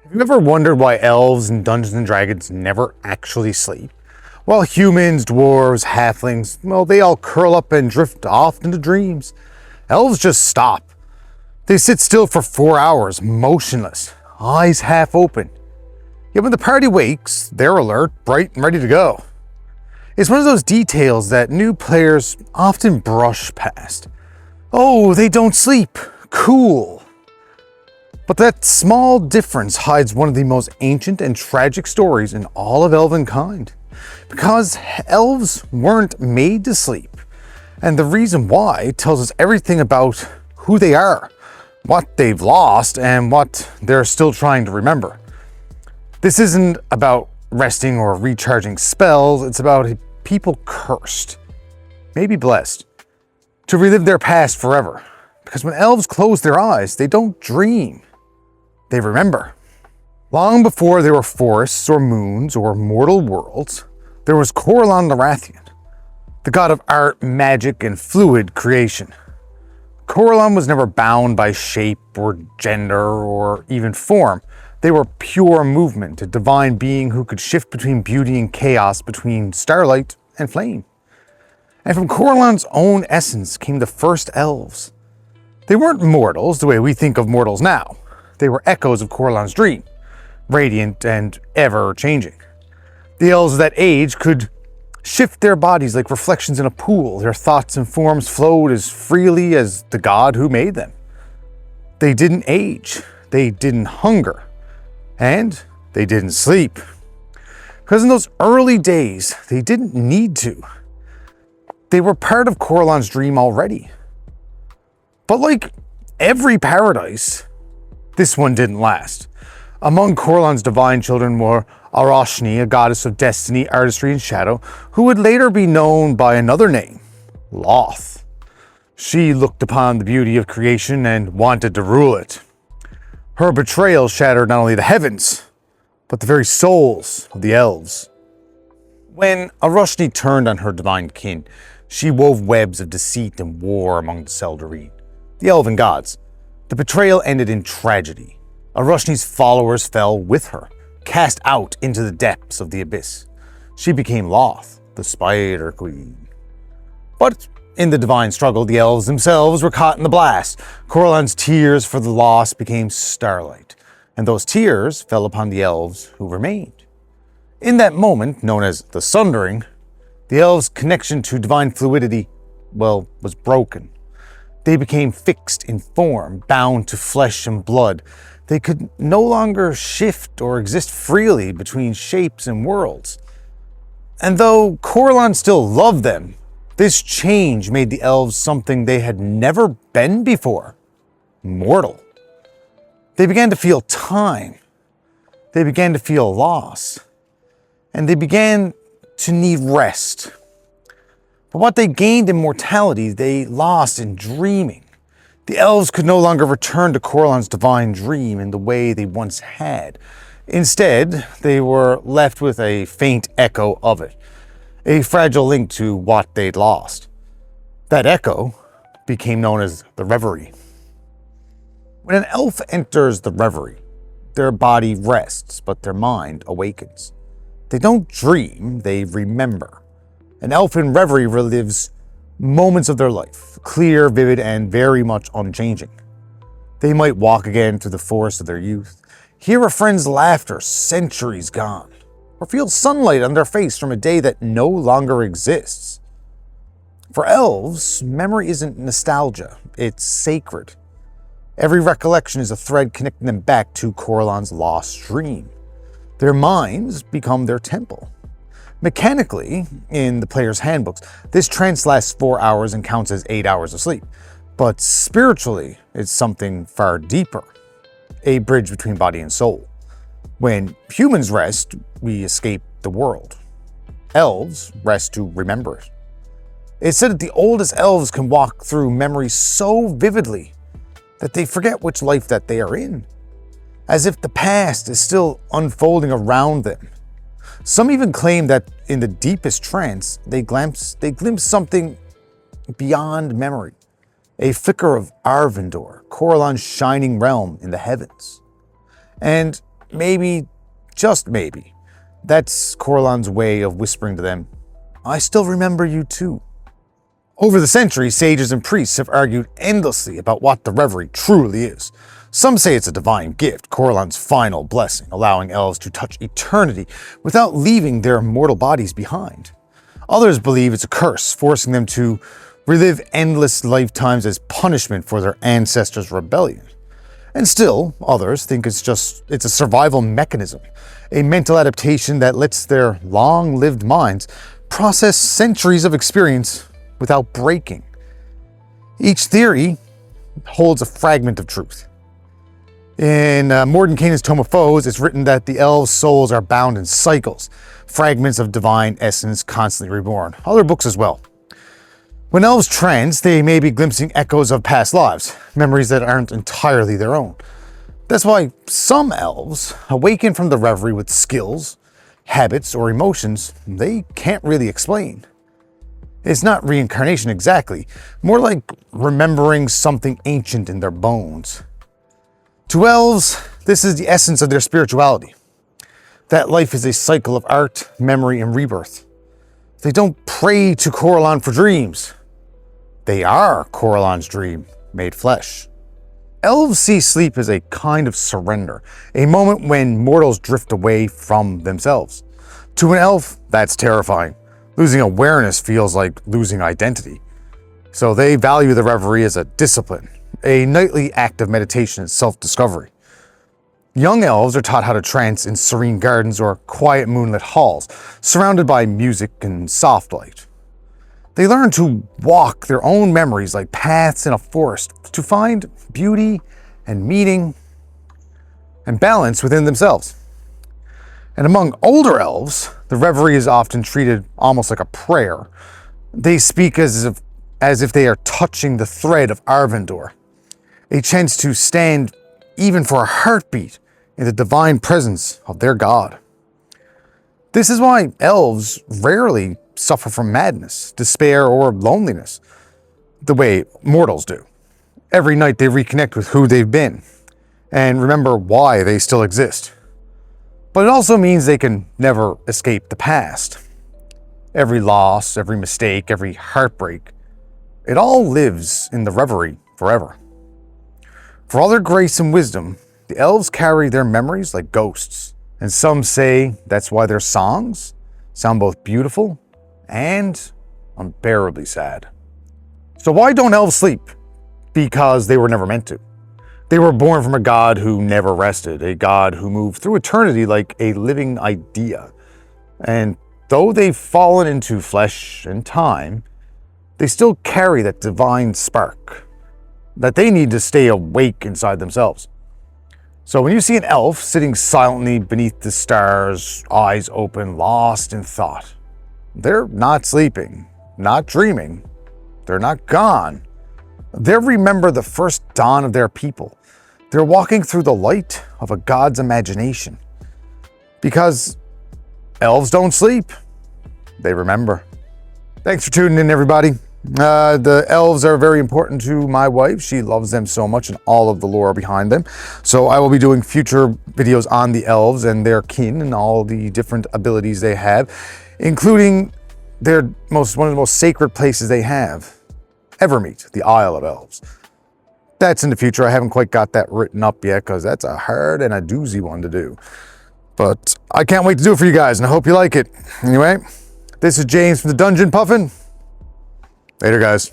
Have you ever wondered why elves and Dungeons and Dragons never actually sleep? While humans, dwarves, halflings, well, they all curl up and drift off into dreams. Elves just stop. They sit still for 4 hours, motionless, eyes half open. Yet when the party wakes, they're alert, bright, and ready to go. It's one of those details that new players often brush past. Oh, they don't sleep. Cool. But that small difference hides one of the most ancient and tragic stories in all of elvenkind. Because elves weren't made to sleep. And the reason why tells us everything about who they are, what they've lost, and what they're still trying to remember. This isn't about resting or recharging spells, it's about a people cursed, maybe blessed, to relive their past forever. Because when elves close their eyes, they don't dream. They remember. Long before there were forests or moons or mortal worlds, there was Corellon Larethian, the god of art, magic, and fluid creation. Corellon was never bound by shape or gender or even form. They were pure movement, a divine being who could shift between beauty and chaos, between starlight and flame. And from Corellon's own essence came the first elves. They weren't mortals the way we think of mortals now. They were echoes of Corellon's dream, radiant and ever-changing. The elves of that age could shift their bodies like reflections in a pool. Their thoughts and forms flowed as freely as the god who made them. They didn't age, they didn't hunger, and they didn't sleep. Because in those early days, they didn't need to. They were part of Corellon's dream already. But like every paradise, this one didn't last. Among Corellon's divine children were Aroshni, a goddess of destiny, artistry, and shadow, who would later be known by another name, Loth. She looked upon the beauty of creation and wanted to rule it. Her betrayal shattered not only the heavens, but the very souls of the elves. When Aroshni turned on her divine kin, she wove webs of deceit and war among the Sundering, the elven gods. The betrayal ended in tragedy. Aroshni's followers fell with her, cast out into the depths of the abyss. She became Loth, the Spider Queen. But in the divine struggle, the elves themselves were caught in the blast. Corellon's tears for the lost became starlight, and those tears fell upon the elves who remained. In that moment, known as the Sundering, the elves' connection to divine fluidity, was broken. They became fixed in form, bound to flesh and blood. They could no longer shift or exist freely between shapes and worlds. And though Corellon still loved them, this change made the elves something they had never been before: mortal. They began to feel time. They began to feel loss. And they began to need rest. But what they gained in mortality, they lost in dreaming. The elves could no longer return to Corellon's divine dream in the way they once had. Instead, they were left with a faint echo of it, a fragile link to what they'd lost. That echo became known as the Reverie. When an elf enters the Reverie, their body rests, but their mind awakens. They don't dream, they remember. An elf in Reverie relives moments of their life, clear, vivid, and very much unchanging. They might walk again through the forest of their youth, hear a friend's laughter centuries gone, or feel sunlight on their face from a day that no longer exists. For elves, memory isn't nostalgia, it's sacred. Every recollection is a thread connecting them back to Corellon's lost dream. Their minds become their temple. Mechanically, in the player's handbooks, this trance lasts 4 hours and counts as 8 hours of sleep. But spiritually, it's something far deeper, a bridge between body and soul. When humans rest, we escape the world. Elves rest to remember it. It's said that the oldest elves can walk through memories so vividly that they forget which life that they are in, as if the past is still unfolding around them. Some even claim that in the deepest trance, they glimpse something beyond memory, a flicker of Arvindor, Corellon's shining realm in the heavens. And maybe, just maybe, that's Corellon's way of whispering to them, I still remember you too. Over the centuries, sages and priests have argued endlessly about what the Reverie truly is. Some say it's a divine gift, Corellon's final blessing, allowing elves to touch eternity without leaving their mortal bodies behind. Others believe it's a curse, forcing them to relive endless lifetimes as punishment for their ancestors' rebellion. And still, others think it's a survival mechanism, a mental adaptation that lets their long-lived minds process centuries of experience without breaking. Each theory holds a fragment of truth. In Mordenkainen's Tome of Foes, it's written that the elves' souls are bound in cycles, fragments of divine essence constantly reborn. Other books as well. When elves trance, they may be glimpsing echoes of past lives, memories that aren't entirely their own. That's why some elves awaken from the reverie with skills, habits, or emotions they can't really explain. It's not reincarnation exactly, more like remembering something ancient in their bones. To elves, this is the essence of their spirituality. That life is a cycle of art, memory, and rebirth. They don't pray to Corellon for dreams. They are Corellon's dream, made flesh. Elves see sleep as a kind of surrender, a moment when mortals drift away from themselves. To an elf, that's terrifying. Losing awareness feels like losing identity. So they value the reverie as a discipline, a nightly act of meditation and self-discovery. Young elves are taught how to trance in serene gardens or quiet moonlit halls, surrounded by music and soft light. They learn to walk their own memories like paths in a forest to find beauty and meaning and balance within themselves. And among older elves, the reverie is often treated almost like a prayer. They speak as if they are touching the thread of Arvindor, a chance to stand even for a heartbeat in the divine presence of their god. This is why elves rarely suffer from madness, despair, or loneliness, the way mortals do. Every night they reconnect with who they've been and remember why they still exist. But it also means they can never escape the past. Every loss, every mistake, every heartbreak, it all lives in the reverie forever. For all their grace and wisdom, the elves carry their memories like ghosts. And some say that's why their songs sound both beautiful and unbearably sad. So why don't elves sleep? Because they were never meant to. They were born from a god who never rested, a god who moved through eternity like a living idea. And though they've fallen into flesh and time, they still carry that divine spark that they need to stay awake inside themselves. So when you see an elf sitting silently beneath the stars, eyes open, lost in thought, they're not sleeping, not dreaming, they're not gone. They remember the first dawn of their people. They're walking through the light of a god's imagination. Because elves don't sleep, they remember. Thanks for tuning in, everybody. The elves are very important to my wife. She loves them so much and all of the lore behind them. So I will be doing future videos on the elves and their kin and all the different abilities they have, including one of the most sacred places they have, Evermeet, the Isle of Elves. That's in the future. I haven't quite got that written up yet because that's a hard and a doozy one to do. But I can't wait to do it for you guys, and I hope you like it. Anyway, this is James from the Dungeon Puffin. Later, guys.